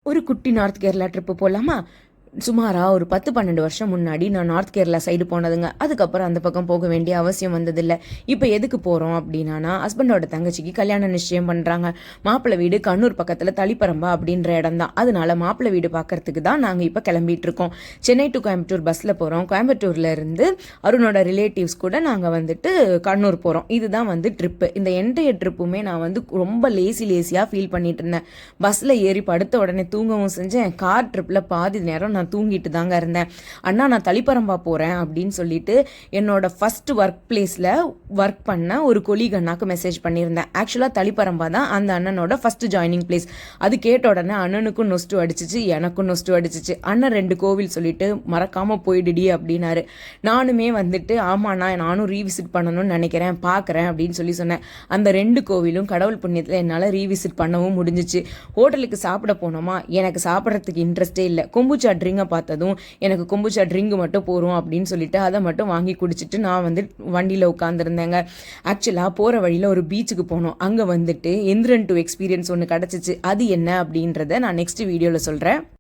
ஒரு குட்டி north Kerala trip போகலாமா? சுமாராக ஒரு 10-12 வருஷம் முன்னாடி நான் நார்த் கேரளா சைடு போனதுங்க. அதுக்கப்புறம் அந்த பக்கம் போக வேண்டிய அவசியம் வந்ததில்லை. இப்போ எதுக்கு போகிறோம் அப்படின்னா, ஹஸ்பண்டோட தங்கச்சிக்கு கல்யாண நிச்சயம் பண்ணுறாங்க. மாப்பிள்ளை வீடு கண்ணூர் பக்கத்தில் தளிப்பரம்பா அப்படின்ற இடம் தான். அதனால மாப்பிள்ளை வீடு பார்க்கறதுக்கு தான் நாங்கள் இப்போ கிளம்பிட்டு இருக்கோம். சென்னை டு கோயம்புத்தூர் பஸ்ஸில் போகிறோம். கோயம்புத்தூரில் இருந்து அருணோட ரிலேட்டிவ்ஸ் கூட நாங்கள் வந்துட்டு கண்ணூர் போகிறோம். இதுதான் வந்து ட்ரிப்பு. இந்த என்டையர் ட்ரிப்புமே நான் வந்து ரொம்ப லேசியாக ஃபீல் பண்ணிட்டு இருந்தேன். பஸ்ஸில் ஏறி படுத்த உடனே தூங்கவும் செஞ்சேன். கார் ட்ரிப்பில் பாதி நேரம் நான் தூங்கிட்டு தாங்க இருந்தேன். அண்ணா நான் தளிப்பரம்பா போகிறேன் அப்படின்னு சொல்லிட்டு என்னோட ஃபர்ஸ்ட் ஒர்க் பிளேஸில் ஒர்க் பண்ண ஒரு கொலீக் அண்ணாக்கு மெசேஜ் பண்ணியிருந்தேன். ஆக்சுவலாக தளிப்பரம்பா தான் அந்த அண்ணனோட ஃபர்ஸ்ட் ஜாயினிங் பிளேஸ். அது கேட்ட உடனே அண்ணனுக்கும் நொஸ்ட்டு அடிச்சிச்சு, எனக்கும் நொஸ்ட்டு அடிச்சிச்சு. அண்ணன் 2 கோவில் சொல்லிட்டு மறக்காமல் போயிடுடி அப்படின்னாரு. நானுமே வந்துட்டு ஆமாண்ணா நானும் ரீவிசிட் பண்ணணும்னு நினைக்கிறேன், பார்க்குறேன் அப்படின்னு சொன்னேன். அந்த 2 கோவிலும் கடவுள் புண்ணியத்தில் என்னால் ரீவிசிட் பண்ணவும் முடிஞ்சிச்சு. ஹோட்டலுக்கு சாப்பிட போனோமா, எனக்கு சாப்பிட்றதுக்கு இன்ட்ரெஸ்டே இல்லை. கொம்புச்சா ட்ரிங்கை பார்த்ததும் எனக்கு கொம்புச்சா ட்ரிங்கு மட்டும் போகிறோம் அப்படின்னு சொல்லிட்டு அதை மட்டும் வாங்கி குடிச்சிட்டு நான் வந்து வண்டியில் உட்காந்துருந்தேங்க. ஆக்சுவலாக போகிற வழியில் ஒரு பீச்சுக்கு போனோம். அங்கே வந்துட்டு எந்திரன் 2 எக்ஸ்பீரியன்ஸ் ஒன்று கிடச்சிச்சு. அது என்ன அப்படின்றத நான் நெக்ஸ்ட் வீடியோவில் சொல்கிறேன்.